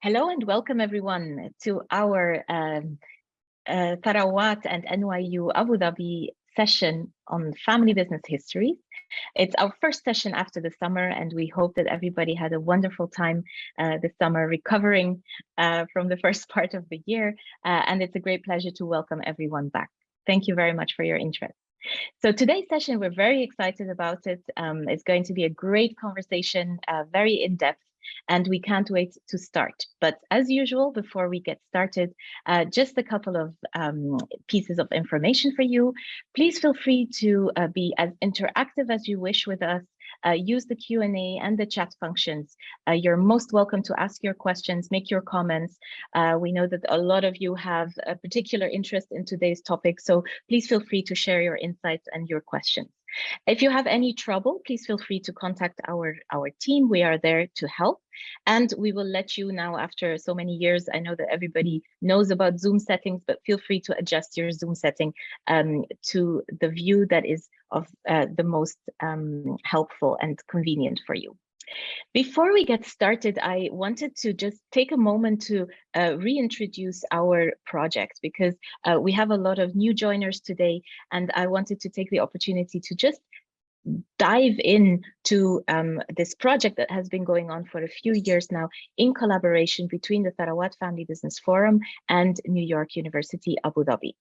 Hello and welcome everyone to our Sarawat and NYU Abu Dhabi session on family business history. It's our first session after the summer, and we hope that everybody had a wonderful time this summer recovering from the first part of the year. And it's a great pleasure to welcome everyone back. Thank you very much for your interest. So today's session, we're very excited about it. It's going to be a great conversation, very in-depth, and we can't wait to start. But as usual, before we get started, just a couple of pieces of information for you. Please feel free to be as interactive as you wish with us. Use the Q&A and the chat functions. You're most welcome to ask your questions, make your comments. We know that a lot of you have a particular interest in today's topic, so please feel free to share your insights and your questions. If you have any trouble, please feel free to contact our team. We are there to help. And we will let you now, after so many years, I know that everybody knows about Zoom settings, but feel free to adjust your Zoom setting to the view that is of the most helpful and convenient for you. Before we get started, I wanted to just take a moment to reintroduce our project, because we have a lot of new joiners today, and I wanted to take the opportunity to just dive into this project that has been going on for a few years now in collaboration between the Sarawat Family Business Forum and New York University, Abu Dhabi.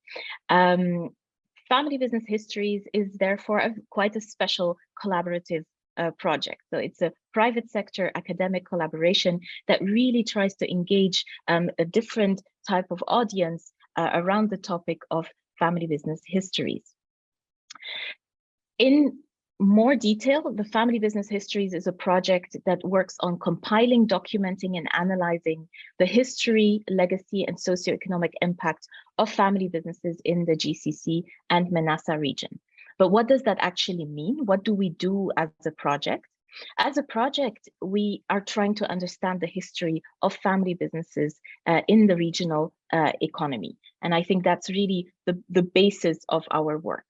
Family Business Histories is therefore quite a special collaborative project. So it's a private sector academic collaboration that really tries to engage a different type of audience around the topic of family business histories. In more detail, the Family Business Histories is a project that works on compiling, documenting, and analyzing the history, legacy, and socioeconomic impact of family businesses in the GCC and Manasa region. But what does that actually mean? What do we do as a project? As a project, we are trying to understand the history of family businesses in the regional economy. And I think that's really the basis of our work.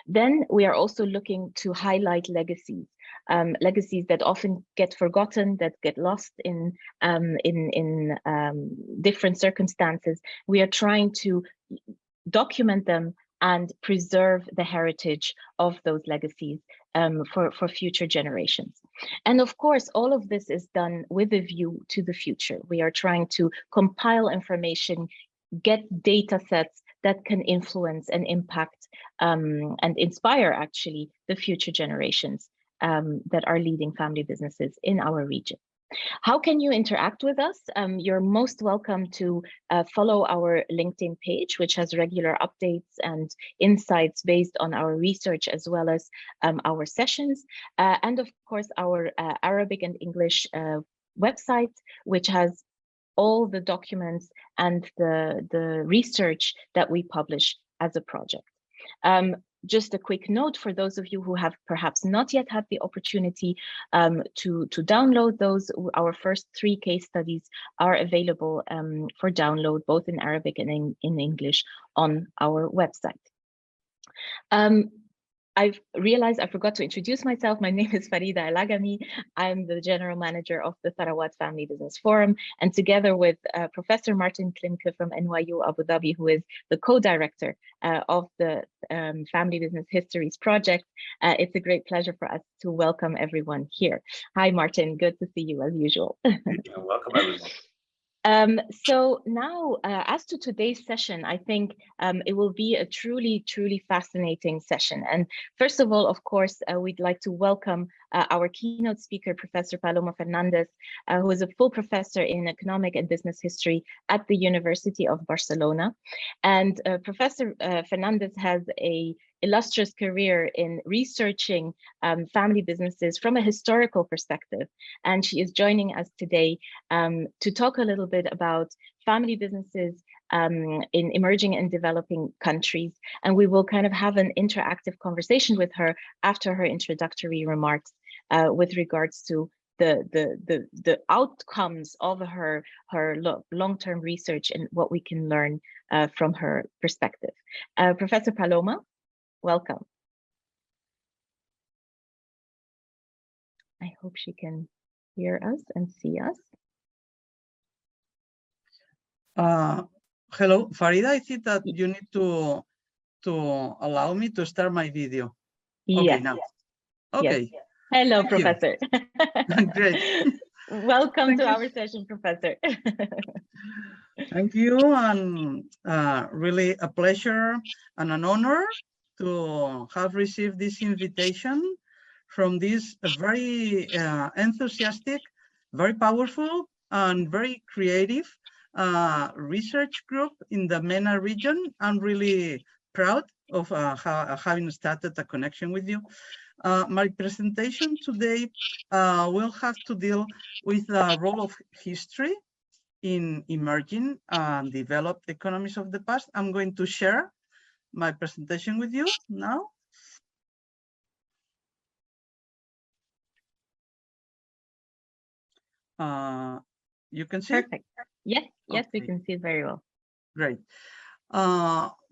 Then we are also looking to highlight legacies, legacies that often get forgotten, that get lost in different circumstances. We are trying to document them and preserve the heritage of those legacies for future generations. And of course, all of this is done with a view to the future. We are trying to compile information, get data sets that can influence and impact and inspire actually the future generations that are leading family businesses in our region. How can you interact with us? You're most welcome to follow our LinkedIn page, which has regular updates and insights based on our research, as well as our sessions. And of course, our Arabic and English website, which has all the documents and the research that we publish as a project. Just a quick note for those of you who have perhaps not yet had the opportunity to download those. Our first 3 case studies are available for download, both in Arabic and in English on our website. I've realized I forgot to introduce myself. My name is Farida Elagami. I'm the General Manager of the Sarawat Family Business Forum. And together with Professor Martin Klimke from NYU Abu Dhabi, who is the co-director of the Family Business Histories Project, it's a great pleasure for us to welcome everyone here. Hi, Martin. Good to see you as usual. Welcome, everyone. So now, as to today's session, I think it will be a truly fascinating session. And first of all, of course, we'd like to welcome our keynote speaker, Professor Paloma Fernández, who is a full professor in economic and business history at the University of Barcelona. And Professor Fernández has a illustrious career in researching family businesses from a historical perspective. And she is joining us today to talk a little bit about family businesses in emerging and developing countries. And we will kind of have an interactive conversation with her after her introductory remarks with regards to the outcomes of her long-term research and what we can learn from her perspective. Professor Paloma, welcome. I hope she can hear us and see us. Hello, Farida. I think that you need to allow me to start my video. Okay, Yes. now. Okay. Yes. Hello, Thank Professor. Great. Welcome Thank to you. our session, Professor. Thank you, and really a pleasure and an honor to have received this invitation from this very enthusiastic, very powerful, and very creative research group in the MENA region. I'm really proud of having started a connection with you. My presentation today will have to deal with the role of history in emerging and developed economies of the past. I'm going to share my presentation with you now. You can see Perfect. Yes, yes, okay. we can see it very well. Great.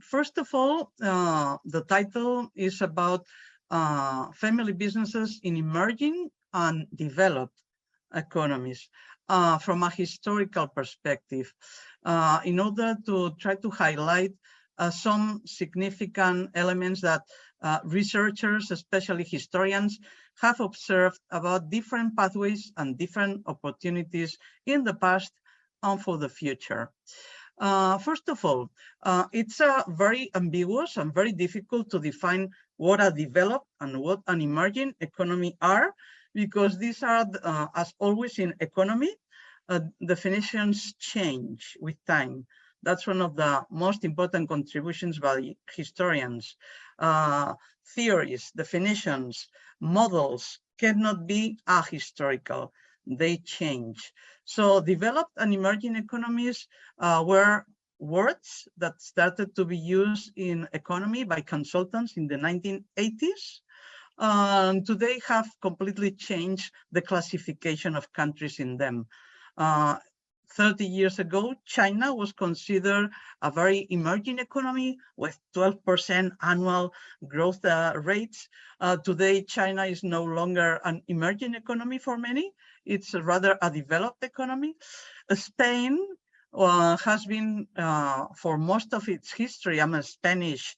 First of all, the title is about family businesses in emerging and developed economies from a historical perspective, in order to try to highlight some significant elements that researchers, especially historians, have observed about different pathways and different opportunities in the past and for the future. First of all, it's very ambiguous and very difficult to define what a developed and what an emerging economy are, because these are, as always in economy, definitions change with time. That's one of the most important contributions by historians. Theories, definitions, models cannot be ahistorical. They change. So developed and emerging economies were words that started to be used in economy by consultants in the 1980s. Today have completely changed the classification of countries in them. 30 years ago, China was considered a very emerging economy with 12% annual growth rates. Today, China is no longer an emerging economy for many. It's rather a developed economy. Spain has been, for most of its history, I'm a Spanish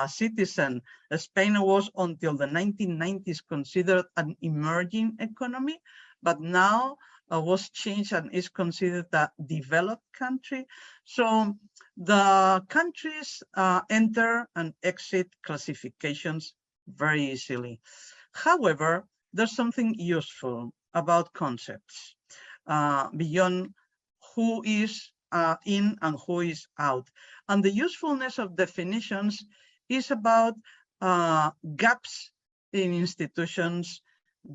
citizen. Spain was until the 1990s considered an emerging economy, but now was changed and is considered a developed country. So the countries enter and exit classifications very easily. However, there's something useful about concepts beyond who is in and who is out. And the usefulness of definitions is about gaps in institutions,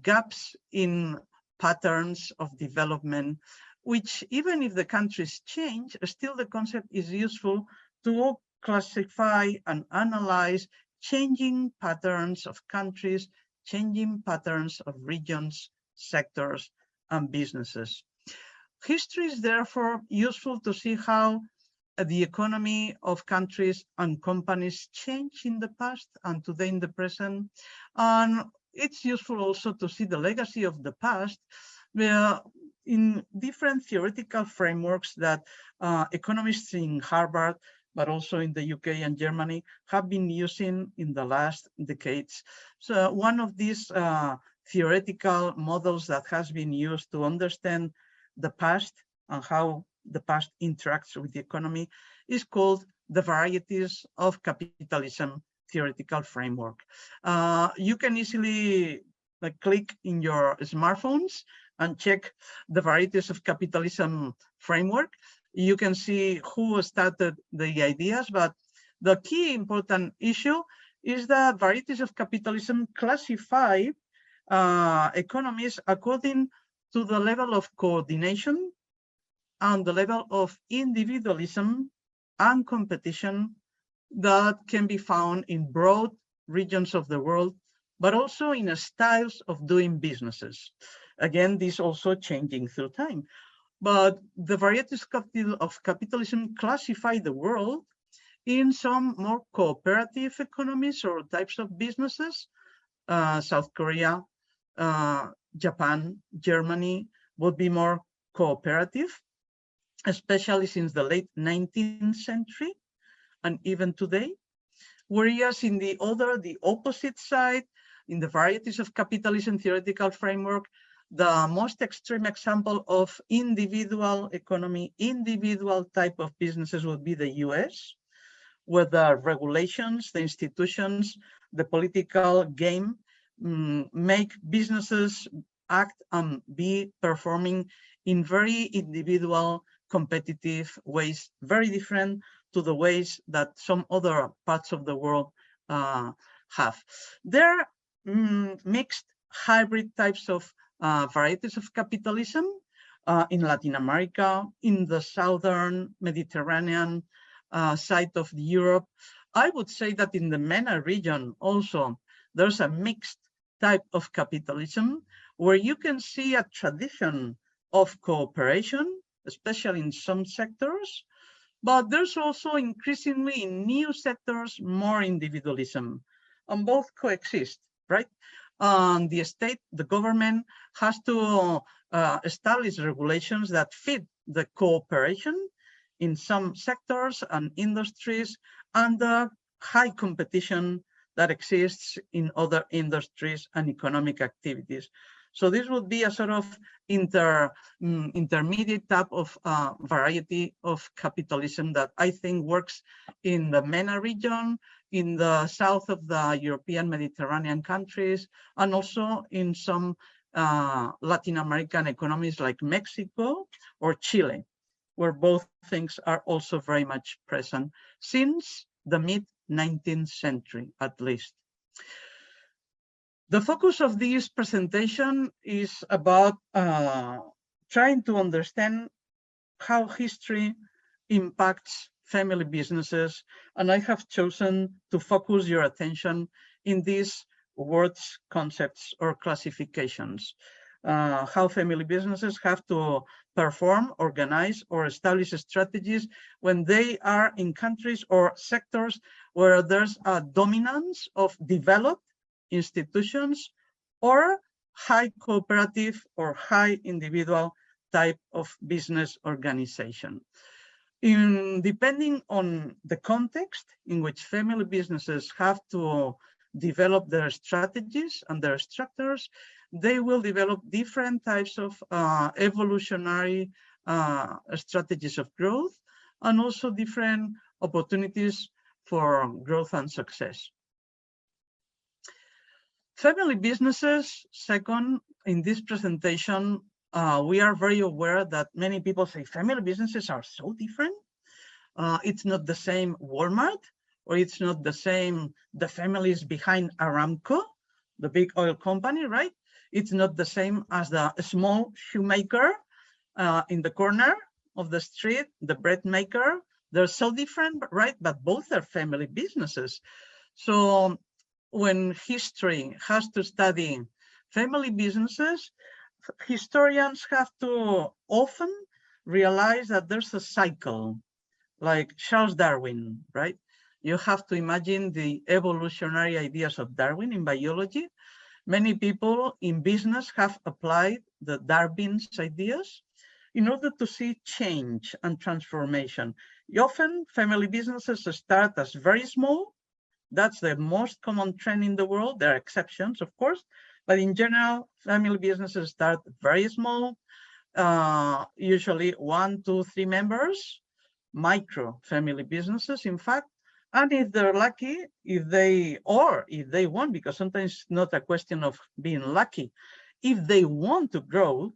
gaps in patterns of development, which even if the countries change, still the concept is useful to classify and analyze changing patterns of countries, changing patterns of regions, sectors, and businesses. History is therefore useful to see how the economy of countries and companies change in the past and today in the present. And it's useful also to see the legacy of the past in different theoretical frameworks that economists in Harvard, but also in the UK and Germany, have been using in the last decades. So one of these theoretical models that has been used to understand the past and how the past interacts with the economy is called the varieties of capitalism theoretical framework. You can easily click in your smartphones and check the varieties of capitalism framework. You can see who started the ideas, but the key important issue is that varieties of capitalism classify economies according to the level of coordination and the level of individualism and competition that can be found in broad regions of the world, but also in styles of doing businesses. Again, this also changing through time. But the varieties of capitalism classify the world in some more cooperative economies or types of businesses. South Korea, Japan, Germany would be more cooperative. especially since the late 19th century and even today. Whereas in the opposite side, in the varieties of capitalism theoretical framework, the most extreme example of individual economy, individual type of businesses would be the US, where the regulations, the institutions, the political game make businesses act and be performing in very individual, competitive ways, very different to the ways that some other parts of the world have. There are mixed hybrid types of varieties of capitalism in Latin America, in the southern Mediterranean side of Europe. I would say that in the MENA region also, there's a mixed type of capitalism where you can see a tradition of cooperation, especially in some sectors, but there's also increasingly in new sectors more individualism, and both coexist, right? The state, the government has to establish regulations that fit the cooperation in some sectors and industries and the high competition that exists in other industries and economic activities. So this would be a sort of intermediate type of variety of capitalism that I think works in the MENA region, in the south of the European Mediterranean countries, and also in some Latin American economies like Mexico or Chile, where both things are also very much present since the mid-19th century, at least. The focus of this presentation is about trying to understand how history impacts family businesses, and I have chosen to focus your attention in these words, concepts, or classifications. How family businesses have to perform, organize, or establish strategies when they are in countries or sectors where there's a dominance of developed institutions or high cooperative or high individual type of business organization. Depending on the context in which family businesses have to develop their strategies and their structures, they will develop different types of evolutionary strategies of growth and also different opportunities for growth and success. Family businesses, second, in this presentation, we are very aware that many people say family businesses are so different. It's not the same Walmart, or it's not the same the families behind Aramco, the big oil company, right? It's not the same as the small shoemaker in the corner of the street, the bread maker. They're so different, right? But both are family businesses. So when history has to study family businesses, historians have to often realize that there's a cycle, like Charles Darwin, right? You have to imagine the evolutionary ideas of Darwin in biology. Many people in business have applied the Darwin's ideas in order to see change and transformation. Often family businesses start as very small. That's the most common trend in the world. There are exceptions, of course, but in general, family businesses start very small, usually 1, 2, 3 members, micro family businesses, in fact. And if they're lucky, if they want, because sometimes it's not a question of being lucky, if they want to grow,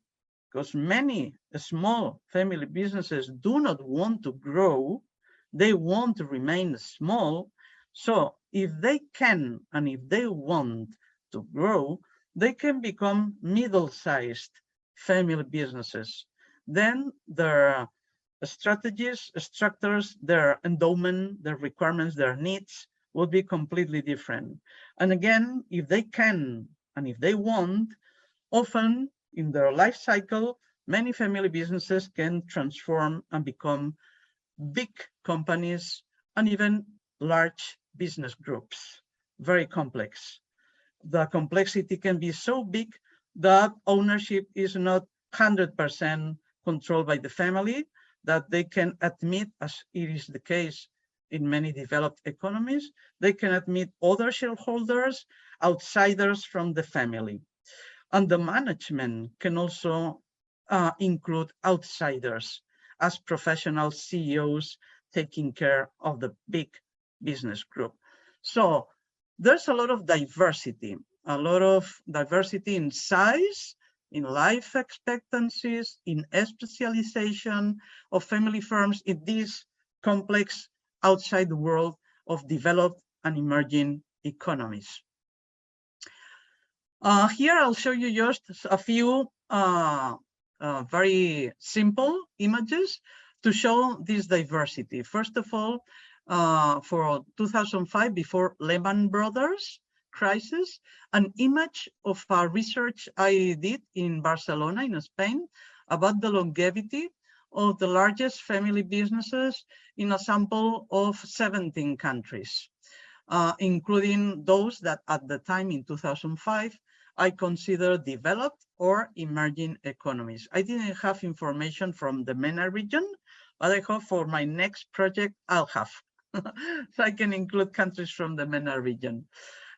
because many small family businesses do not want to grow, they want to remain small. So if they can, and if they want to grow, they can become middle-sized family businesses. Then their strategies, structures, their endowment, their requirements, their needs will be completely different. And again, if they can, and if they want, often in their life cycle, many family businesses can transform and become big companies and even large business groups, very complex. The complexity can be so big that ownership is not 100% controlled by the family, that they can admit, as it is the case in many developed economies, they can admit other shareholders, outsiders from the family. And the management can also include outsiders as professional CEOs taking care of the big business group. So there's a lot of diversity in size, in life expectancies, in specialization of family firms in this complex outside the world of developed and emerging economies. Here I'll show you just a few very simple images to show this diversity. First of all, for 2005, before Lehman Brothers crisis, an image of a research I did in Barcelona, in Spain, about the longevity of the largest family businesses in a sample of 17 countries, including those that at the time in 2005, I consider developed or emerging economies. I didn't have information from the MENA region, but I hope for my next project, I'll have. So I can include countries from the MENA region.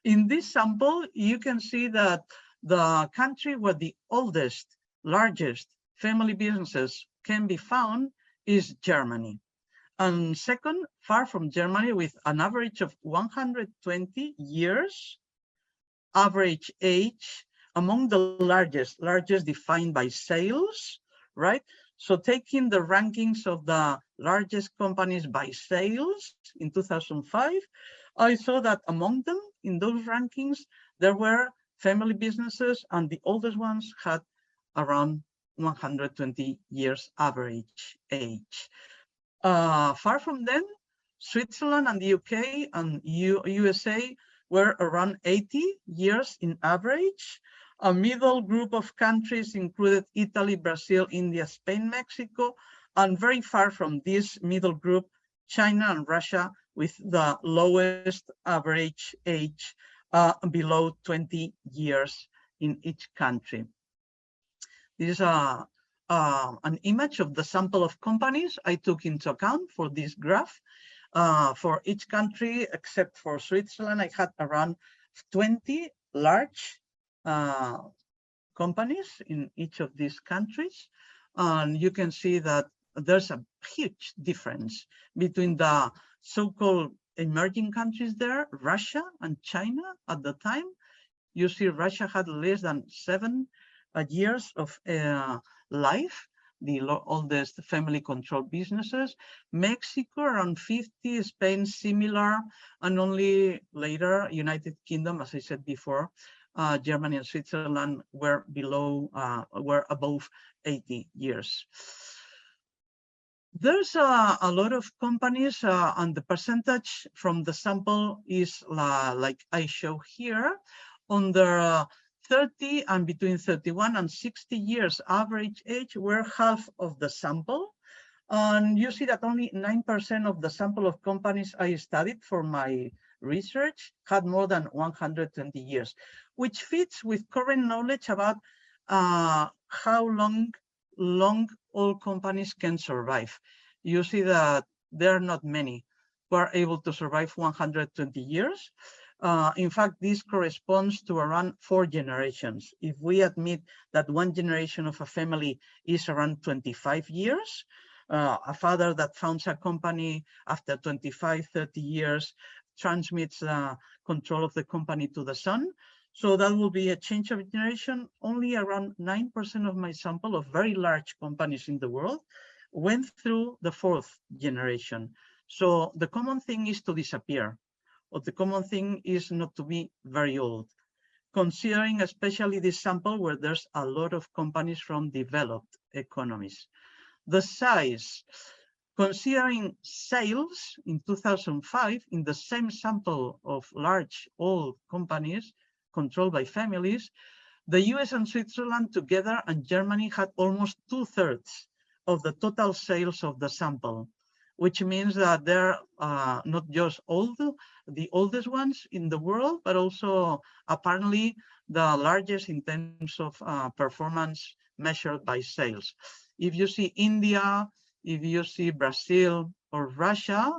In this sample, you can see that the country where the oldest, largest family businesses can be found is Germany. And second, far from Germany, with an average of 120 years, average age among the largest defined by sales, right? So taking the rankings of the largest companies by sales in 2005, I saw that among them in those rankings, there were family businesses, and the oldest ones had around 120 years average age. Far from them, Switzerland and the UK and USA were around 80 years in average. A middle group of countries included Italy, Brazil, India, Spain, Mexico, and very far from this middle group, China and Russia, with the lowest average age below 20 years in each country. This is an image of the sample of companies I took into account for this graph. For each country, except for Switzerland, I had around 20 large companies in each of these countries. And you can see that there's a huge difference between the so-called emerging countries there, Russia and China at the time. You see Russia had less than 7 years of life, the oldest family-controlled businesses. Mexico around 50, Spain similar, and only later United Kingdom, as I said before, Germany and Switzerland were above 80 years. There's a lot of companies, and the percentage from the sample is like I show here. Under 30 and between 31 and 60 years average age were half of the sample. And you see that only 9% of the sample of companies I studied for my research had more than 120 years, which fits with current knowledge about how long all companies can survive. You see that there are not many who are able to survive 120 years. In fact, this corresponds to around 4 generations. If we admit that one generation of a family is around 25 years, a father that founds a company after 25, 30 years transmits control of the company to the son. So that will be a change of generation. Only around 9% of my sample of very large companies in the world went through the 4th generation. So the common thing is to disappear, or the common thing is not to be very old, considering especially this sample where there's a lot of companies from developed economies. The size, considering sales in 2005 in the same sample of large old companies controlled by families, the US and Switzerland together and Germany had almost 2/3 of the total sales of the sample, which means that they're not just the oldest ones in the world, but also apparently the largest in terms of performance measured by sales. If you see India, if you see Brazil or Russia,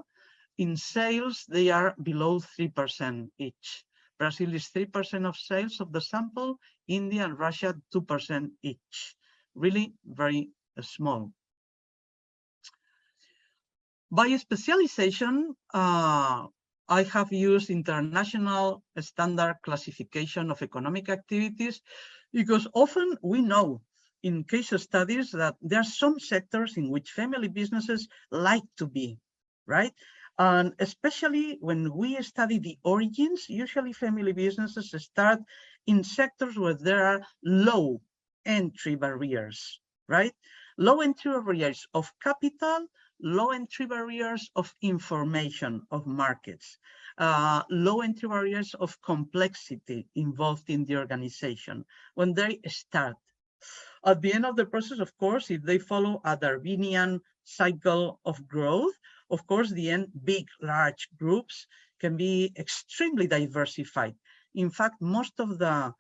in sales, they are below 3% each. Brazil is 3% of sales of the sample, India and Russia 2% each. Really very small. By specialization, I have used international standard classification of economic activities because often we know in case studies that there are some sectors in which family businesses like to be, right? And especially when we study the origins, usually family businesses start in sectors where there are low entry barriers, right? Low entry barriers of capital, low entry barriers of information of markets, low entry barriers of complexity involved in the organization when they start. At the end of the process, of course, if they follow a Darwinian cycle of growth, of course, the end big, large groups can be extremely diversified. In fact, most of the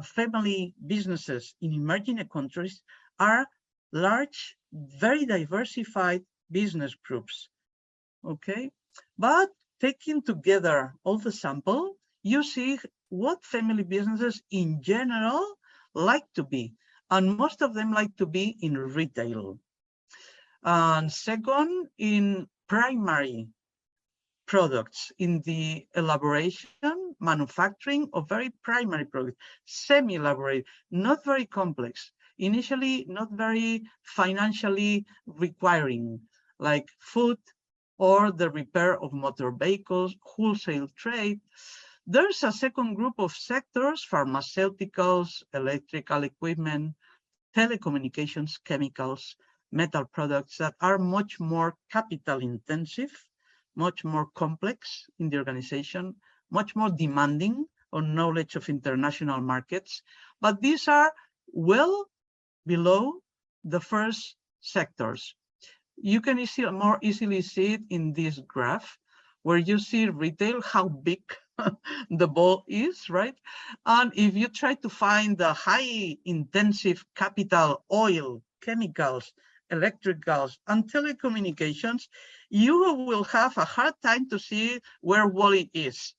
family businesses in emerging countries are large, very diversified business groups, okay? But taking together all the sample, you see what family businesses in general like to be. And most of them like to be in retail. And second, in primary products, in the elaboration, manufacturing of very primary products, semi-elaborate, not very complex, initially not very financially requiring, like food or the repair of motor vehicles, wholesale trade. There's a second group of sectors, pharmaceuticals, electrical equipment, telecommunications, chemicals, metal products that are much more capital intensive, much more complex in the organization, much more demanding on knowledge of international markets. But these are well below the first sectors. You can more easily see it in this graph, where you see retail, how big the ball is, right? And if you try to find the high intensive capital, oil, chemicals, electricals, and telecommunications, you will have a hard time to see where Wally is,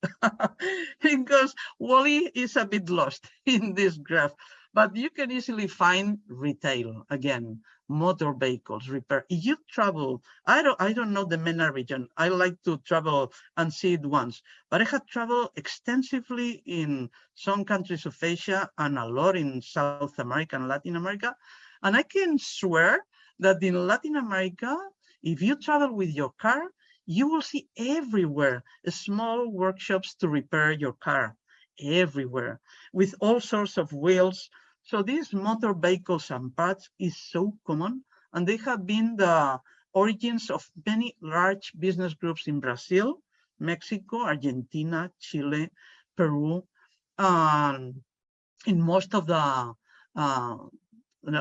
because Wally is a bit lost in this graph. But you can easily find retail, again, motor vehicles, repair. If you travel, I don't know the MENA region. I like to travel and see it once, but I have traveled extensively in some countries of Asia and a lot in South America and Latin America. And I can swear that in Latin America, if you travel with your car, you will see everywhere small workshops to repair your car, everywhere, with all sorts of wheels. So these motor vehicles and parts is so common, and they have been the origins of many large business groups in Brazil, Mexico, Argentina, Chile, Peru, and in most of the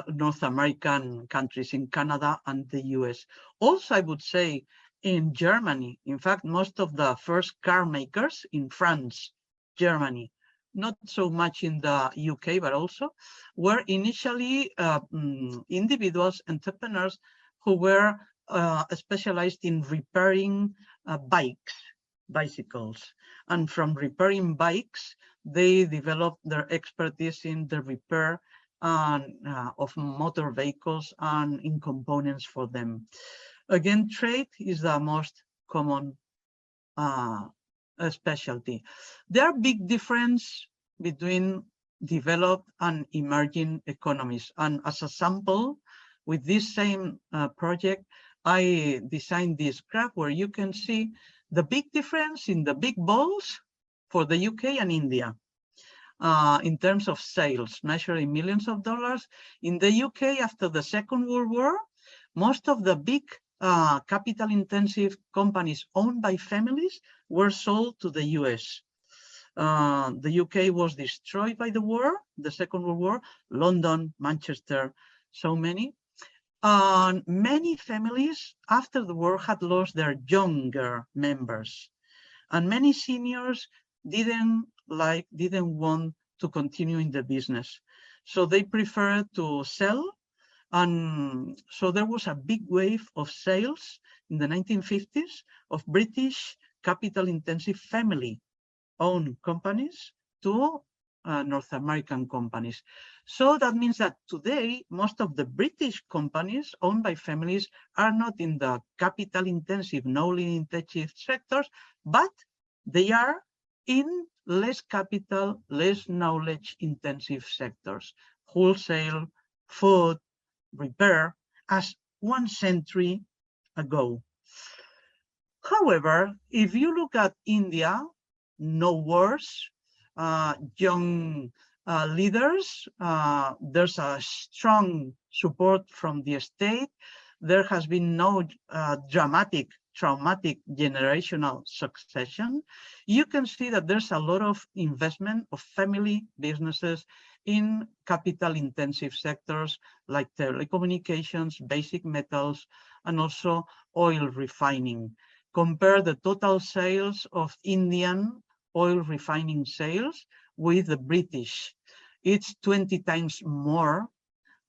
North American countries, in Canada and the US. Also, I would say in Germany, in fact, most of the first car makers in France, Germany, not so much in the UK, but also were initially individuals, entrepreneurs who were specialized in repairing bicycles. And from repairing bikes, they developed their expertise in the repair of motor vehicles and in components for them. Again, trade is the most common specialty. There are big difference between developed and emerging economies. And as a sample, with this same project, I designed this graph where you can see the big difference in the big balls for the UK and India. In terms of sales, measured in millions of dollars. In the UK, after the Second World War, most of the big capital-intensive companies owned by families were sold to the US. The UK was destroyed by the war, the Second World War, London, Manchester, so many. And many families after the war had lost their younger members. And many seniors didn't want to continue in the business. So they preferred to sell And so there was a big wave of sales in the 1950s of British capital-intensive family-owned companies to North American companies. So that means that today, most of the British companies owned by families are not in the capital-intensive, knowledge-intensive sectors, but they are in less capital, less knowledge-intensive sectors, wholesale, food, repair, as 1 century ago. However, if you look at India, no wars, young leaders, there's a strong support from the state. There has been no traumatic generational succession. You can see that there's a lot of investment of family businesses in capital-intensive sectors like telecommunications, basic metals, and also oil refining. Compare the total sales of Indian oil refining sales with the British. It's 20 times more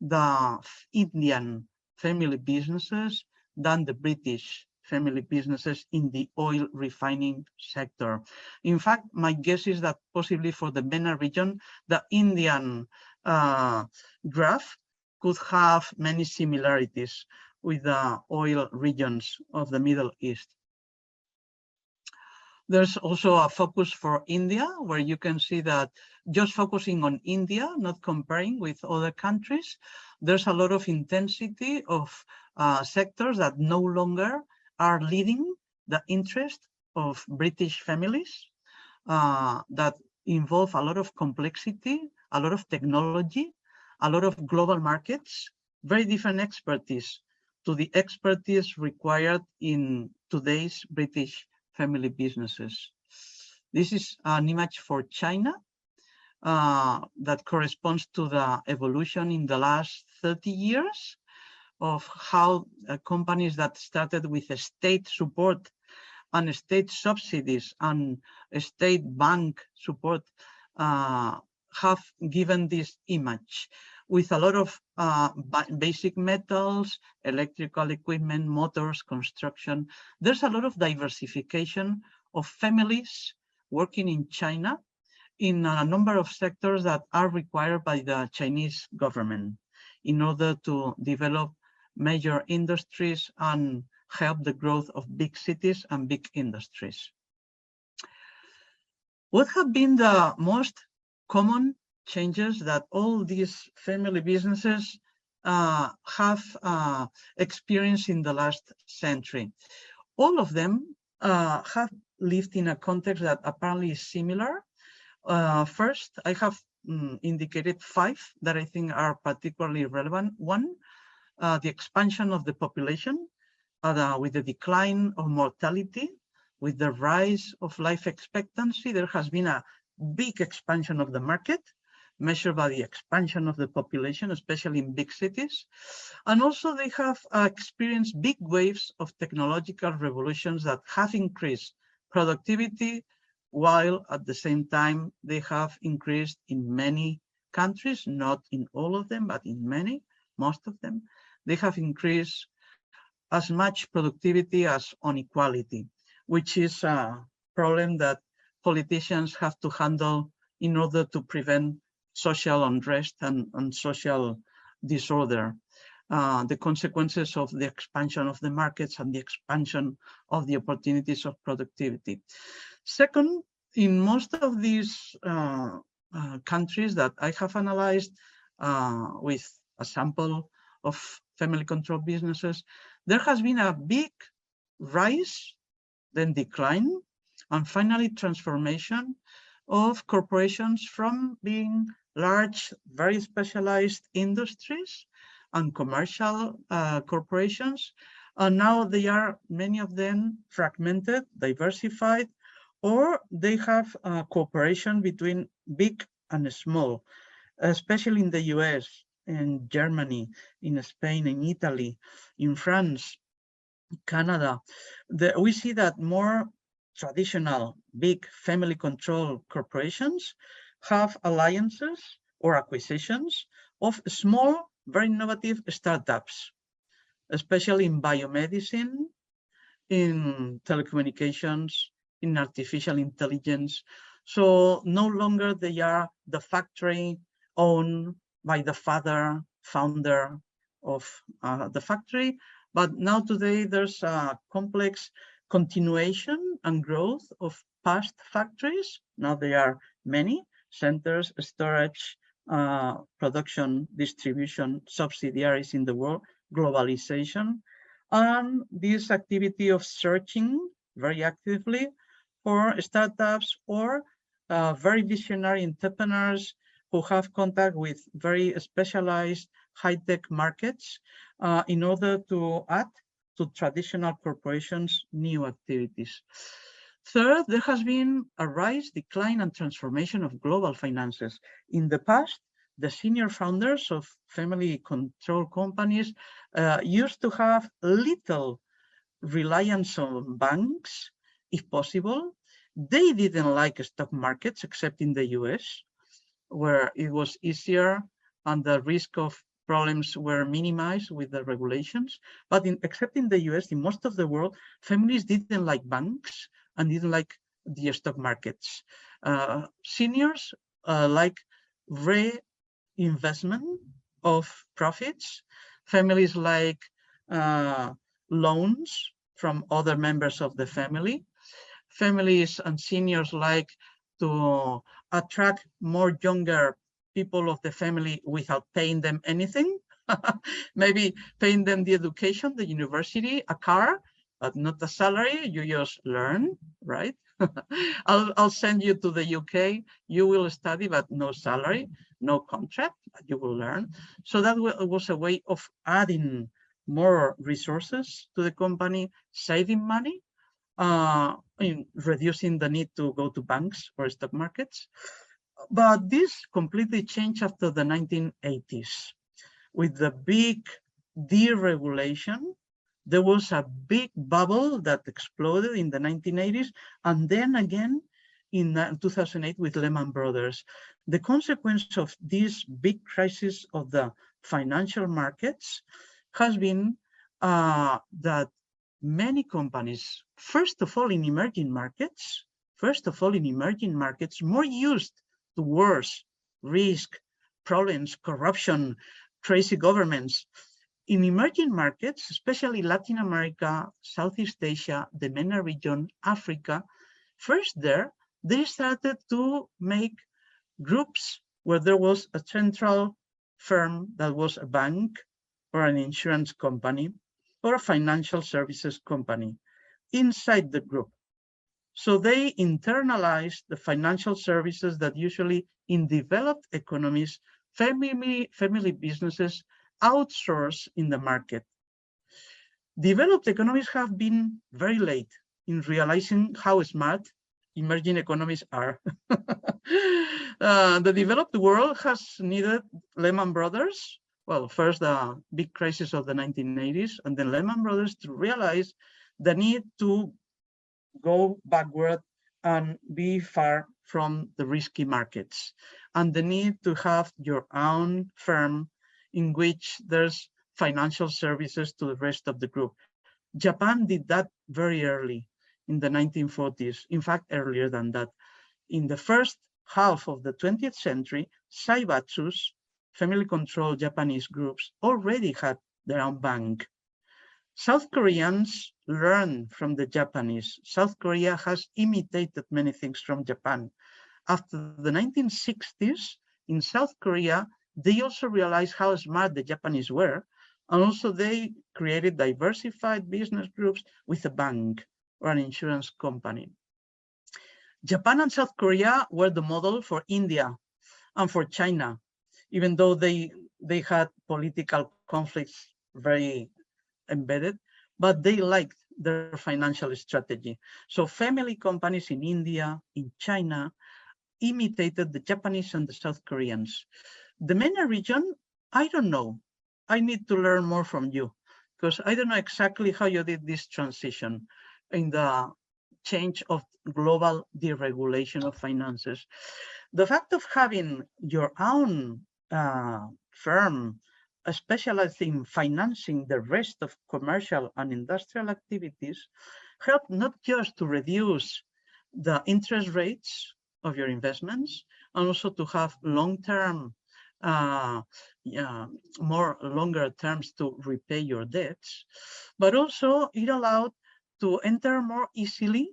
the Indian family businesses than the British family businesses in the oil refining sector. In fact, my guess is that possibly for the MENA region, the Indian graph could have many similarities with the oil regions of the Middle East. There's also a focus for India, where you can see that just focusing on India, not comparing with other countries, there's a lot of intensity of sectors that no longer are leading the interest of British families, that involve a lot of complexity, a lot of technology, a lot of global markets, very different expertise to the expertise required in today's British family businesses. This is an image for China that corresponds to the evolution in the last 30 years of how companies that started with state support and state subsidies and state bank support have given this image with a lot of basic metals, electrical equipment, motors, construction. There's a lot of diversification of families working in China in a number of sectors that are required by the Chinese government in order to develop major industries and help the growth of big cities and big industries. What have been the most common changes that all these family businesses have experienced in the last century? All of them have lived in a context that apparently is similar. First, I have indicated 5 that I think are particularly relevant. One, the expansion of the population with the decline of mortality, with the rise of life expectancy. There has been a big expansion of the market, measured by the expansion of the population, especially in big cities. And also they have experienced big waves of technological revolutions that have increased productivity, while at the same time they have increased in many countries, not in all of them, but in many, most of them, they have increased as much productivity as inequality, which is a problem that politicians have to handle in order to prevent social unrest and social disorder. The consequences of the expansion of the markets and the expansion of the opportunities of productivity. Second, in most of these countries that I have analyzed with a sample of family-controlled businesses, there has been a big rise, then decline, and finally transformation of corporations from being large, very specialized industries and commercial corporations. And now they are, many of them, fragmented, diversified, or they have cooperation between big and small, especially in the US, in Germany, in Spain, in Italy, in France, Canada. We see that more traditional big family-controlled corporations have alliances or acquisitions of small very innovative startups, especially in biomedicine, in telecommunications, in artificial intelligence. So no longer they are the factory owned by the founder of the factory, but now today there's a complex continuation and growth of past factories. Now there are many centers, storage, production, distribution, subsidiaries in the world, globalization, and this activity of searching very actively for startups or very visionary entrepreneurs who have contact with very specialized high-tech markets in order to add to traditional corporations new activities. Third, there has been a rise, decline, and transformation of global finances. In the past, the senior founders of family-controlled companies used to have little reliance on banks, if possible. They didn't like stock markets, except in the US, where it was easier and the risk of problems were minimized with the regulations. But except in the US, in most of the world, families didn't like banks and didn't like the stock markets. Seniors like reinvestment of profits. Families like loans from other members of the family. Families and seniors like to attract more younger people of the family without paying them anything. Maybe paying them the education, the university, a car, but not a salary. You just learn, right? I'll send you to the UK. You will study, but no salary, no contract, but you will learn. So that was a way of adding more resources to the company, saving money, in reducing the need to go to banks or stock markets. But this completely changed after the 1980s. With the big deregulation, there was a big bubble that exploded in the 1980s, and then again in 2008 with Lehman Brothers. The consequence of this big crisis of the financial markets has been that many companies, first of all in emerging markets, more used to wars, risk, problems, corruption, crazy governments. In emerging markets, especially Latin America, Southeast Asia, the MENA region, Africa, first there, they started to make groups where there was a central firm that was a bank or an insurance company or a financial services company inside the group. So they internalized the financial services that usually in developed economies, family businesses outsource in the market. Developed economies have been very late in realizing how smart emerging economies are. The developed world has needed Lehman Brothers, well, first the big crisis of the 1980s, and then Lehman Brothers to realize the need to go backward and be far from the risky markets, and the need to have your own firm in which there's financial services to the rest of the group. Japan did that very early in the 1940s, in fact, earlier than that. In the first half of the 20th century, Saibatsus, family-controlled Japanese groups, already had their own bank. South Koreans learn from the Japanese. South Korea has imitated many things from Japan. After the 1960s, in South Korea, they also realized how smart the Japanese were, and also they created diversified business groups with a bank or an insurance company. Japan and South Korea were the model for India and for China, even though they had political conflicts very embedded, but they liked their financial strategy. So family companies in India, in China, imitated the Japanese and the South Koreans. The MENA region, I don't know. I need to learn more from you, because I don't know exactly how you did this transition in the change of global deregulation of finances. The fact of having your own firm specialized in financing the rest of commercial and industrial activities, help not just to reduce the interest rates of your investments, and also to have long-term, more longer terms to repay your debts, but also it allowed to enter more easily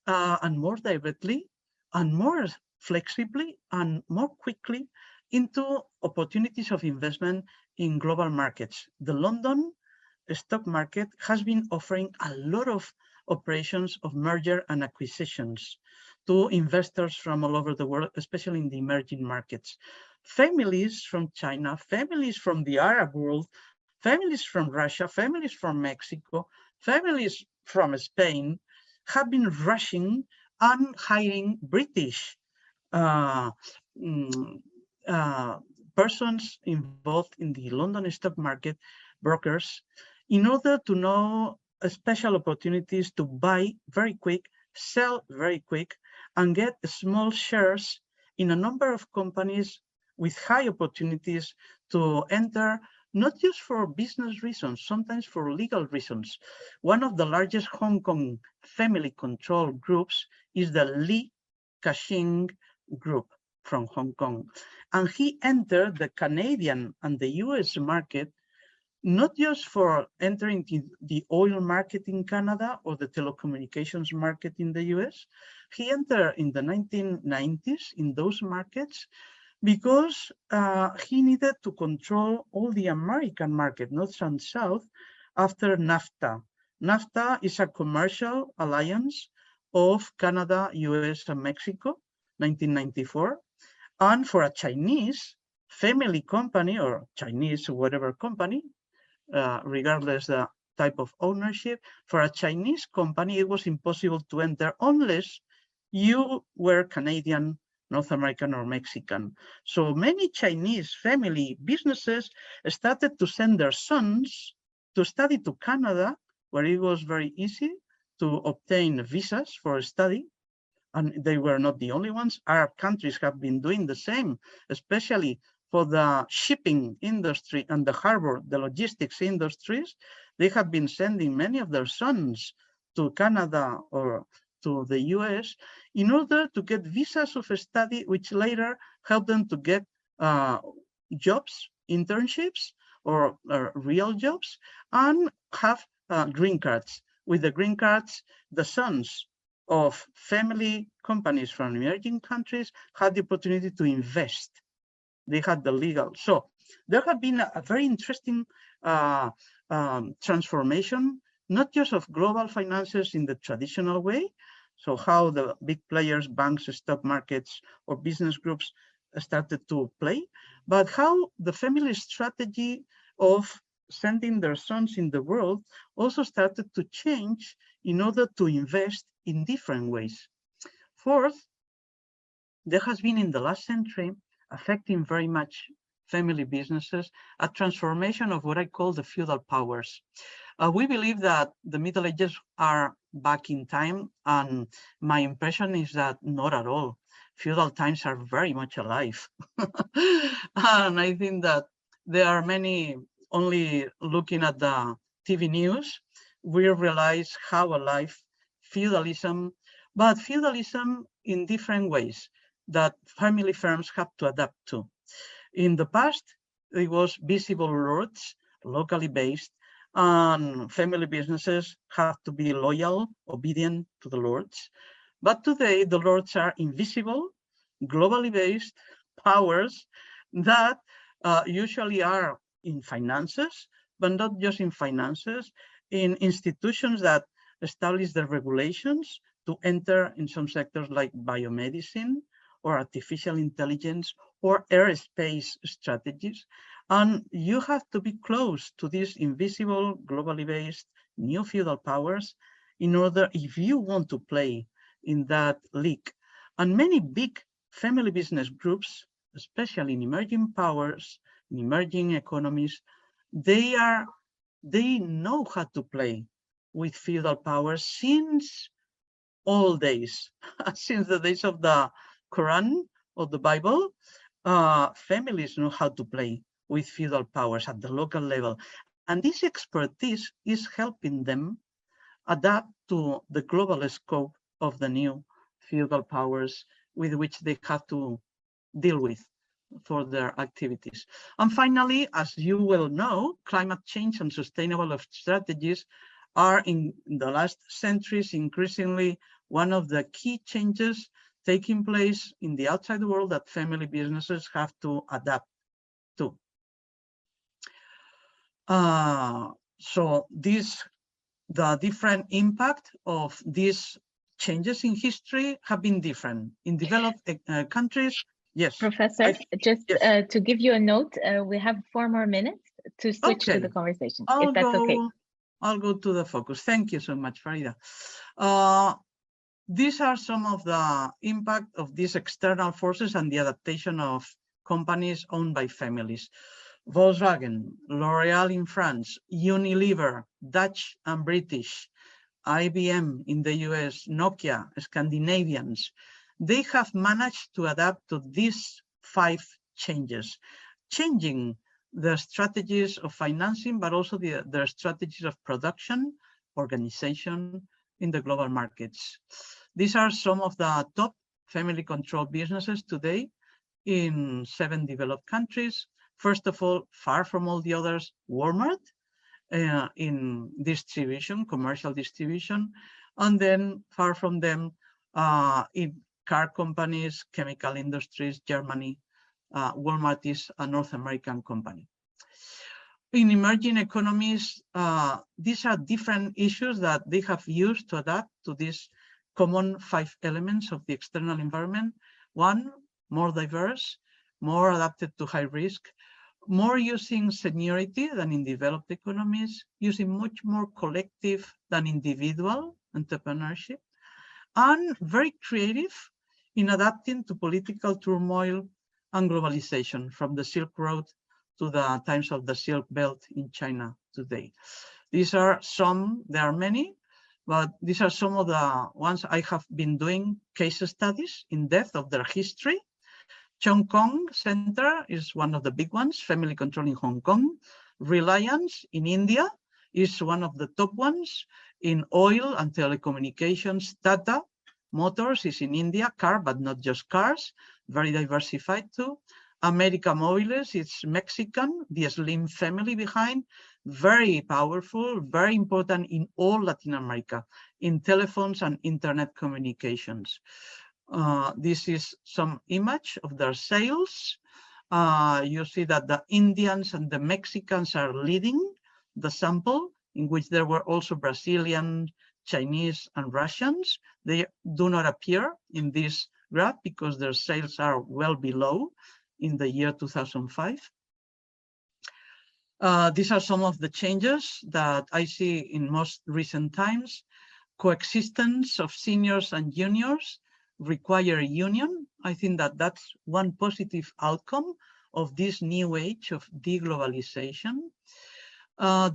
and more directly and more flexibly and more quickly into opportunities of investment in global markets. The London stock market has been offering a lot of operations of merger and acquisitions to investors from all over the world, especially in the emerging markets. Families from China, families from the Arab world, families from Russia, families from Mexico, families from Spain have been rushing and hiring British persons involved in the London stock market, brokers, in order to know special opportunities to buy very quick, sell very quick, and get small shares in a number of companies with high opportunities to enter, not just for business reasons, sometimes for legal reasons. One of the largest Hong Kong family control groups is the Lee Ka-shing Group from Hong Kong. And he entered the Canadian and the US market, not just for entering the oil market in Canada or the telecommunications market in the US. He entered in the 1990s in those markets because he needed to control all the American market, north and south, after NAFTA. NAFTA is a commercial alliance of Canada, US, and Mexico, 1994. And for a Chinese family company or Chinese whatever company, regardless the type of ownership, for a Chinese company, it was impossible to enter unless you were Canadian, North American, or Mexican. So many Chinese family businesses started to send their sons to study to Canada, where it was very easy to obtain visas for study. And they were not the only ones. Arab countries have been doing the same, especially for the shipping industry and the harbor, the logistics industries. They have been sending many of their sons to Canada or to the US in order to get visas of study, which later help them to get jobs, internships, or real jobs, and have green cards. With the green cards, the sons of family companies from emerging countries had the opportunity to invest. They had the legal. So there have been a very interesting transformation, not just of global finances in the traditional way, so how the big players, banks, stock markets, or business groups started to play, but how the family strategy of sending their sons in the world also started to change in order to invest in different ways. Fourth, there has been in the last century, affecting very much family businesses, a transformation of what I call the feudal powers. We believe that the Middle Ages are back in time, and my impression is that not at all. Feudal times are very much alive. And I think that there are many, only looking at the TV news, we realize how alive feudalism, but feudalism in different ways that family firms have to adapt to. In the past, it was visible lords, locally based, and family businesses have to be loyal, obedient to the lords. But today, the lords are invisible, globally based powers that usually are in finances, but not just in finances, in institutions that establish the regulations to enter in some sectors like biomedicine or artificial intelligence or aerospace strategies. And you have to be close to these invisible, globally based new feudal powers in order, if you want to play in that league. And many big family business groups, especially in emerging powers, in emerging economies, they know how to play with feudal powers since all days, since the days of the Quran or the Bible. Families know how to play with feudal powers at the local level. And this expertise is helping them adapt to the global scope of the new feudal powers with which they have to deal with for their activities. And finally, as you will know, climate change and sustainable strategies are in the last centuries increasingly one of the key changes taking place in the outside world that family businesses have to adapt to. So the different impact of these changes in history have been different. In developed countries, yes. Professor, to give you a note, we have 4 more minutes to switch to the conversation, if that's okay. I'll go to the focus. Thank you so much, Farida. These are some of the impact of these external forces and the adaptation of companies owned by families. Volkswagen, L'Oreal in France, Unilever, Dutch and British, IBM in the US, Nokia, Scandinavians, they have managed to adapt to these 5 changes, changing their strategies of financing, but also their strategies of production, organization in the global markets. These are some of the top family-controlled businesses today in 7 developed countries. First of all, far from all the others, Walmart in distribution, commercial distribution, and then far from them in car companies, chemical industries, Germany. Walmart is a North American company. In emerging economies, these are different issues that they have used to adapt to these common 5 elements of the external environment. 1, more diverse, more adapted to high risk, more using seniority than in developed economies, using much more collective than individual entrepreneurship, and very creative in adapting to political turmoil and globalization, from the Silk Road to the times of the Silk Belt in China today. These are some, there are many, but these are some of the ones I have been doing case studies in depth of their history. Hong Kong Center is one of the big ones, family control in Hong Kong. Reliance in India is one of the top ones in oil and telecommunications. Tata Motors is in India, car, but not just cars, very diversified too. America Mobiles, it's Mexican, the Slim family behind, very powerful, very important in all Latin America, in telephones and internet communications. This is some image of their sales. You see that the Indians and the Mexicans are leading the sample, in which there were also Brazilian, Chinese, and Russians. They do not appear in this graph because their sales are well below in the year 2005. These are some of the changes that I see in most recent times. Coexistence of seniors and juniors require union. I think that that's one positive outcome of this new age of deglobalization.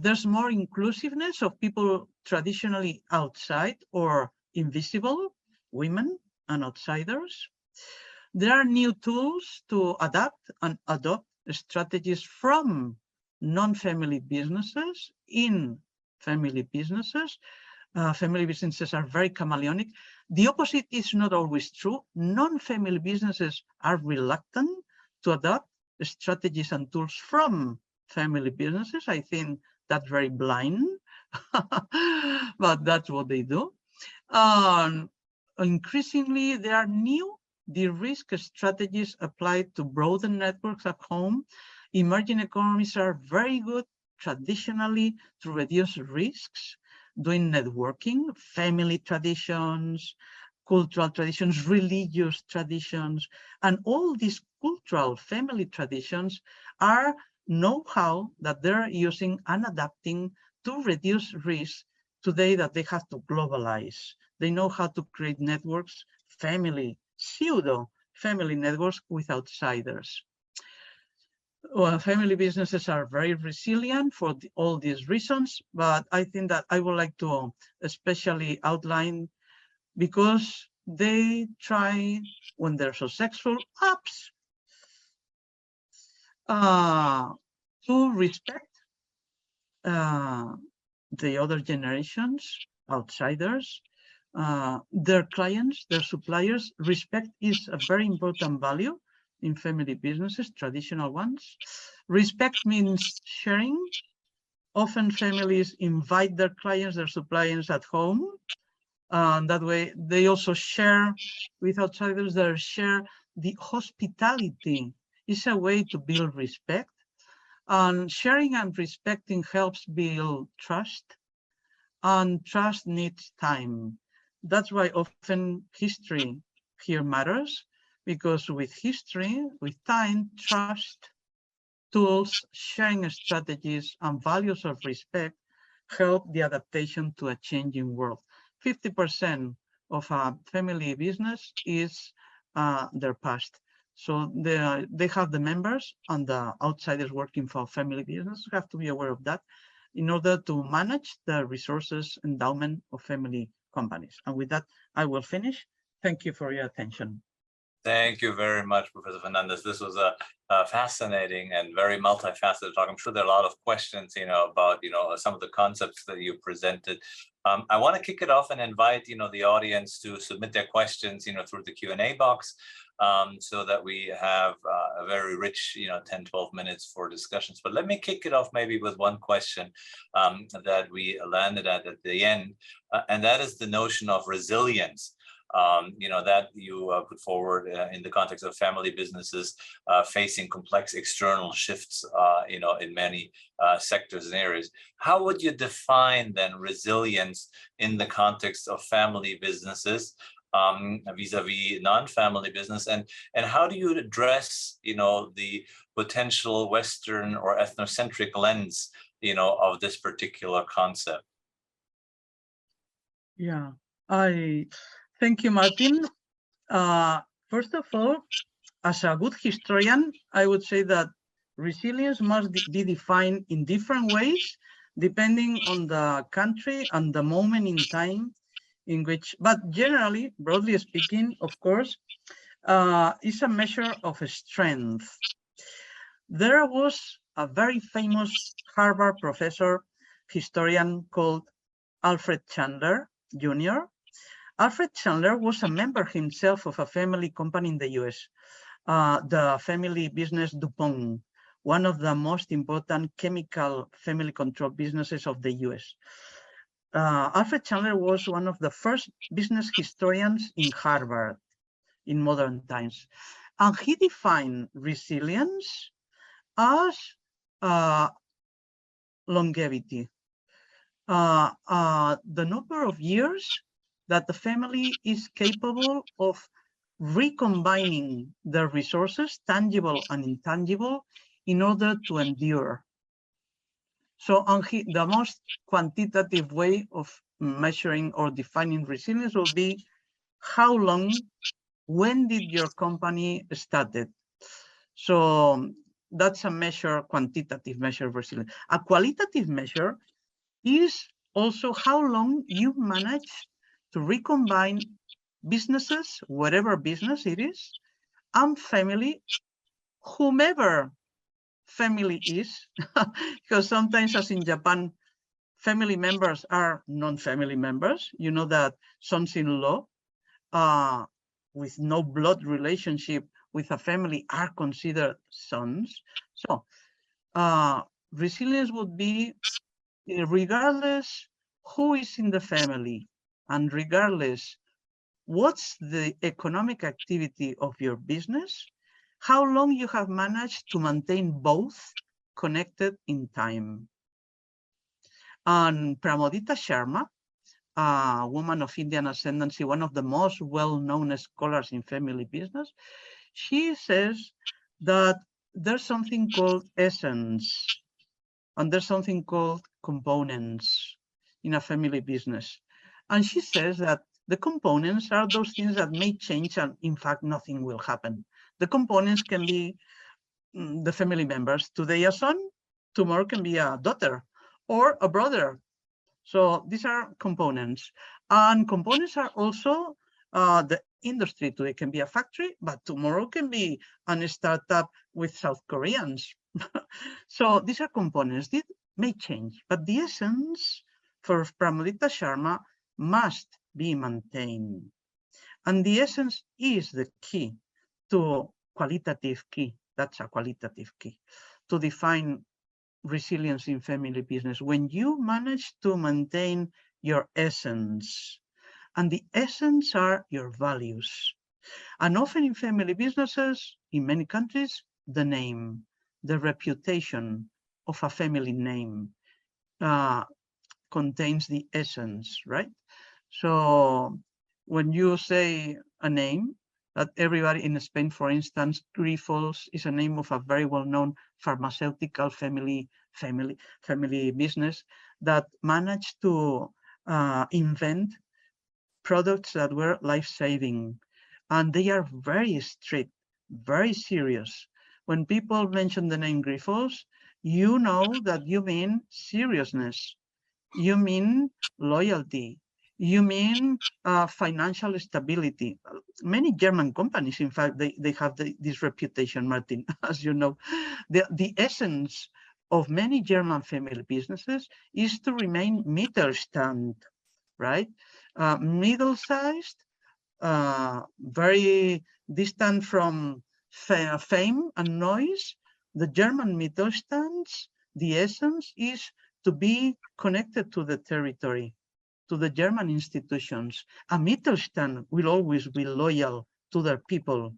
There's more inclusiveness of people traditionally outside or invisible, women and outsiders. There are new tools to adapt and adopt strategies from non-family businesses in family businesses. Family businesses are very chameleonic. The opposite is not always true. Non-family businesses are reluctant to adopt strategies and tools from family businesses. I think that's very blind, but that's what they do. Increasingly, there are new de-risk strategies applied to broaden networks at home. Emerging economies are very good traditionally to reduce risks, doing networking, family traditions, cultural traditions, religious traditions, and all these cultural family traditions are know-how that they're using and adapting to reduce risk today that they have to globalize. They know how to create networks, pseudo-family networks with outsiders. Well, family businesses are very resilient for all these reasons, but I think that I would like to especially outline because they try, when they're successful, to respect the other generations, outsiders, their clients, their suppliers. Respect is a very important value in family businesses, traditional ones. Respect means sharing. Often families invite their clients, their suppliers at home. That way they also share with outsiders, they share the hospitality. Is a way to build respect. And sharing and respecting helps build trust. And trust needs time. That's why often history here matters, because with history, with time, trust, tools, sharing strategies, and values of respect help the adaptation to a changing world. 50% of a family business is their past. So they have the members and the outsiders working for family business have to be aware of that in order to manage the resources endowment of family companies. And with that, I will finish. Thank you for your attention. Thank you very much, Professor Fernandez. This was a fascinating and very multifaceted talk. I'm sure there are a lot of questions, about, some of the concepts that you presented. I want to kick it off and invite, the audience to submit their questions, through the Q&A box, so that we have a very rich, 10, 12 minutes for discussions. But let me kick it off maybe with one question that we landed at the end, and that is the notion of resilience. That you put forward in the context of family businesses facing complex external shifts, in many sectors and areas. How would you define then resilience in the context of family businesses vis-a-vis non-family business, and how do you address, the potential Western or ethnocentric lens, of this particular concept? Yeah, thank you, Martin. First of all, as a good historian, I would say that resilience must be defined in different ways, depending on the country and the moment in time in which, but generally, broadly speaking, of course, is a measure of strength. There was a very famous Harvard professor, historian called Alfred Chandler Jr. Alfred Chandler was a member himself of a family company in the US, the family business DuPont, one of the most important chemical family control businesses of the US. Alfred Chandler was one of the first business historians in Harvard in modern times. And he defined resilience as longevity, the number of years that the family is capable of recombining their resources, tangible and intangible, in order to endure. So the most quantitative way of measuring or defining resilience will be how long, when did your company started? So that's a measure, quantitative measure of resilience. A qualitative measure is also how long you manage to recombine businesses, whatever business it is, and family, whomever family is, because sometimes, as in Japan, family members are non-family members. You know that sons-in-law with no blood relationship with a family are considered sons. So resilience would be regardless who is in the family and regardless what's the economic activity of your business, how long you have managed to maintain both connected in time. And Pramodita Sharma, a woman of Indian ascendancy, one of the most well-known scholars in family business, she says that there's something called essence and there's something called components in a family business. And she says that the components are those things that may change and in fact nothing will happen. The components can be the family members. Today a son, tomorrow can be a daughter or a brother. So these are components. And components are also the industry. Today can be a factory, but tomorrow can be a startup with South Koreans So these are components that may change, but the essence for Pramalita Sharma must be maintained. And the essence is the key to qualitative key. That's a qualitative key to define resilience in family business. When you manage to maintain your essence, and the essence are your values. And often in family businesses, in many countries, the name, the reputation of a family name contains the essence, right? So when you say a name, that everybody in Spain, for instance, Grifols is a name of a very well-known pharmaceutical family business that managed to invent products that were life-saving. And they are very strict, very serious. When people mention the name Grifols, you know that you mean seriousness, you mean loyalty, you mean financial stability. Many German companies, in fact, they have this reputation, Martin, as you know. The essence of many German family businesses is to remain Mittelstand, right? Middle-sized, very distant from fame and noise. The German Mittelstands, the essence is to be connected to the territory, to the German institutions. A Mittelstand will always be loyal to their people.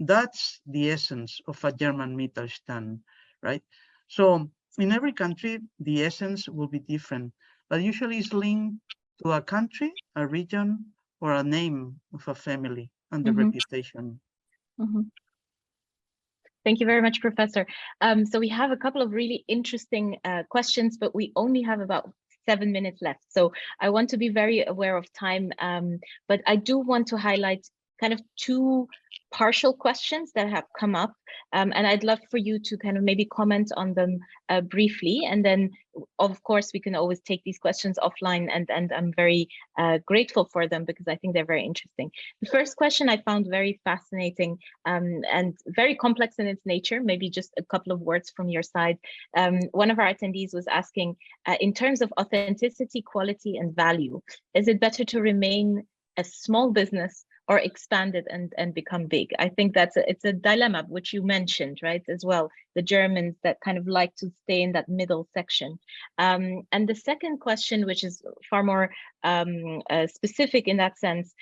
That's the essence of a German Mittelstand, right? So in every country, the essence will be different, but usually it's linked to a country, a region, or a name of a family and the reputation. Thank you very much, Professor. So we have a couple of really interesting questions, but we only have about 7 minutes left. So I want to be very aware of time, but I do want to highlight kind of two partial questions that have come up. And I'd love for you to kind of maybe comment on them briefly. And then, of course, we can always take these questions offline, and I'm very grateful for them because I think they're very interesting. The first question I found very fascinating and very complex in its nature, maybe just a couple of words from your side. One of our attendees was asking, in terms of authenticity, quality, and value, is it better to remain a small business or expand it and become big? I think it's a dilemma, which you mentioned, right, as well, the Germans that kind of like to stay in that middle section. And the second question, which is far more specific in that sense,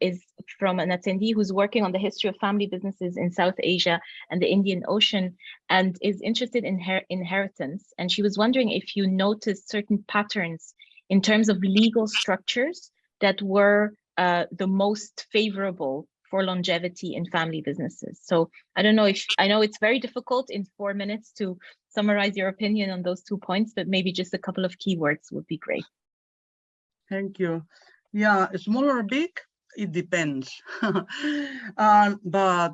is from an attendee who's working on the history of family businesses in South Asia and the Indian Ocean, and is interested in inheritance. And she was wondering if you noticed certain patterns in terms of legal structures that were the most favorable for longevity in family businesses. So I don't know I know it's very difficult in 4 minutes to summarize your opinion on those 2 points, but maybe just a couple of keywords would be great. Thank you. Yeah, small or big, it depends. But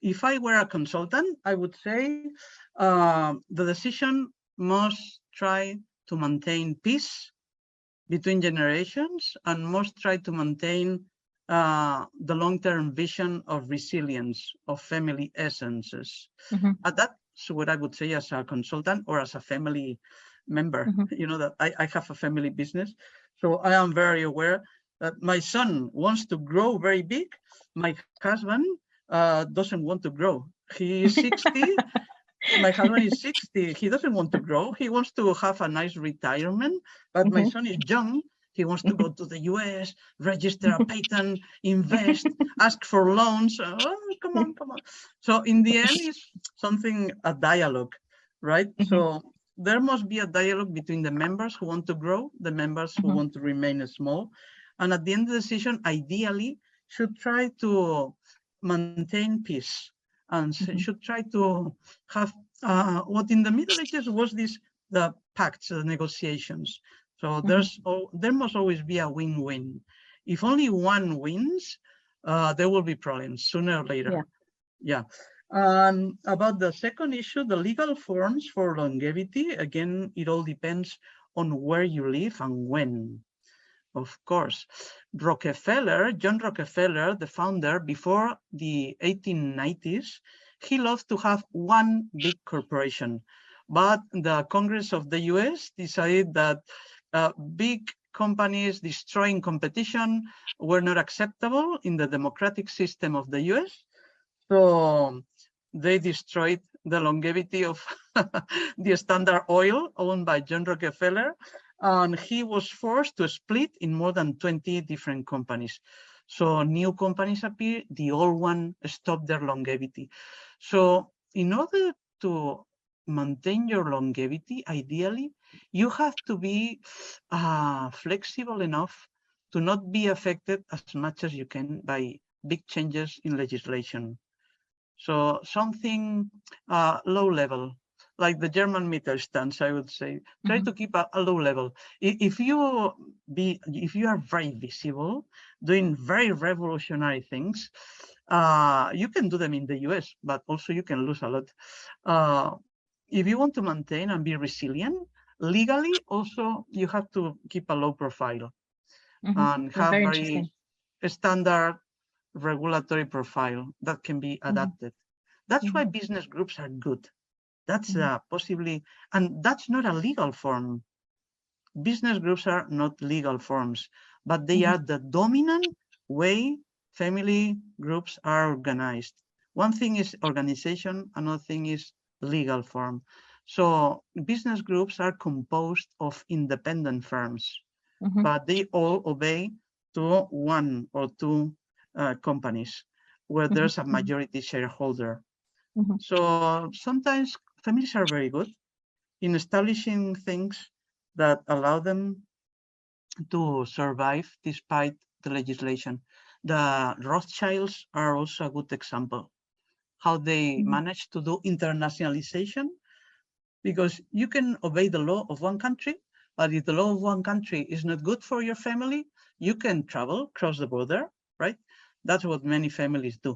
if I were a consultant, I would say the decision must try to maintain peace between generations and must try to maintain the long-term vision of resilience of family essences. That's what I would say as a consultant or as a family member. You know that I have a family business, so I am very aware that my son wants to grow very big. My husband doesn't want to grow. He is 60. My husband is 60. He doesn't want to grow. He wants to have a nice retirement, but my son is young. He wants to go to the US, register a patent, invest, ask for loans. Oh, come on. So in the end, it's a dialogue, right? So there must be a dialogue between the members who want to grow, the members who want to remain small. And at the end of the decision, ideally, should try to maintain peace and should try to have what in the Middle Ages was the pacts, the negotiations. So there must always be a win-win. If only one wins, there will be problems sooner or later. Yeah. About the second issue, the legal forms for longevity, again, it all depends on where you live and when. Of course, John Rockefeller, the founder, before the 1890s, he loved to have one big corporation. But the Congress of the US decided that big companies destroying competition were not acceptable in the democratic system of the US. So they destroyed the longevity of the Standard Oil owned by John Rockefeller, and he was forced to split in more than 20 different companies. So new companies appear, the old one stopped their longevity. So in order to maintain your longevity, ideally, you have to be flexible enough to not be affected as much as you can by big changes in legislation. So something low level, like the German Mittelstand, I would say, try to keep a low level. If you are very visible, doing very revolutionary things, you can do them in the US, but also you can lose a lot. If you want to maintain and be resilient, legally also you have to keep a low profile and have very standard regulatory profile that can be adapted. That's why business groups are good. That's possibly, and that's not a legal form. Business groups are not legal forms, but they are the dominant way family groups are organized. One thing is organization, another thing is legal form. So business groups are composed of independent firms, but they all obey to one or two companies where there's a majority shareholder. So sometimes families are very good in establishing things that allow them to survive despite the legislation. The Rothschilds are also a good example, how they managed to do internationalization, because you can obey the law of one country, but if the law of one country is not good for your family, you can travel, cross the border, right? That's what many families do.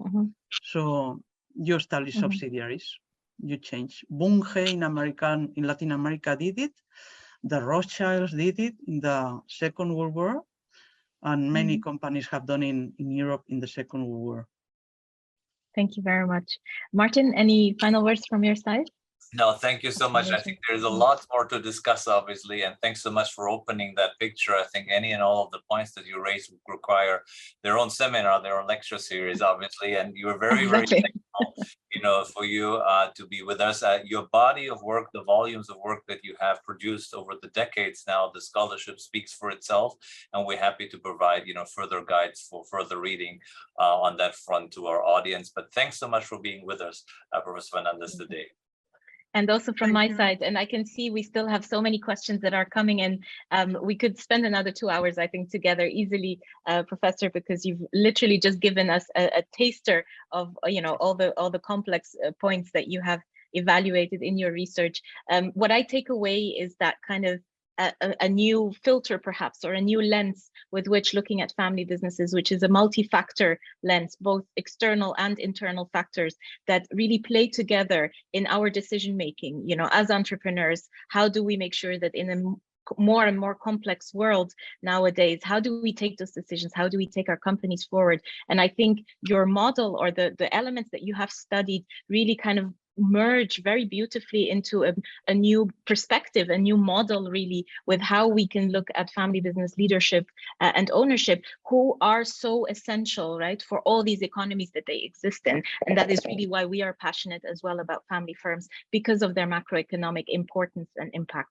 So you establish subsidiaries, you change. Bunge in Latin America did it. The Rothschilds did it in the Second World War, and many companies have done in Europe in the Second World War. Thank you very much. Martin, any final words from your side? No, thank you so much. I think there's a lot more to discuss, obviously, and thanks so much for opening that picture. I think any and all of the points that you raised require their own seminar, their own lecture series, obviously, and you were very, very thankful, for you to be with us. Your body of work, the volumes of work that you have produced over the decades now, the scholarship speaks for itself, and we're happy to provide, further guides for further reading on that front to our audience. But thanks so much for being with us, Professor Fernández, today. And also from my side, and I can see we still have so many questions that are coming in. We could spend another 2 hours, I think, together easily, Professor, because you've literally just given us a taster of, all the complex points that you have evaluated in your research. What I take away is that kind of a new filter, perhaps, or a new lens with which looking at family businesses, which is a multi-factor lens, both external and internal factors that really play together in our decision making. As entrepreneurs, how do we make sure that in a more and more complex world nowadays, how do we take those decisions? How do we take our companies forward? And I think your model, or the elements that you have studied, really kind of merge very beautifully into a new perspective, a new model, really, with how we can look at family business leadership and ownership, who are so essential, right, for all these economies that they exist in. And that is really why we are passionate as well about family firms, because of their macroeconomic importance and impact.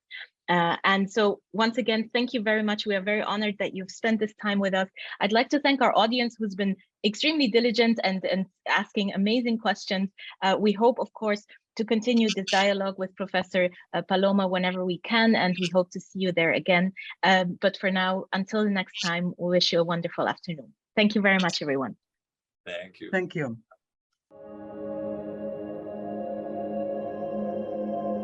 And so once again, thank you very much. We are very honored that you've spent this time with us. I'd like to thank our audience, who's been extremely diligent and asking amazing questions. We hope, of course, to continue this dialogue with Professor Paloma whenever we can, and we hope to see you there again. But for now, until the next time, we wish you a wonderful afternoon. Thank you very much, everyone. Thank you. Thank you.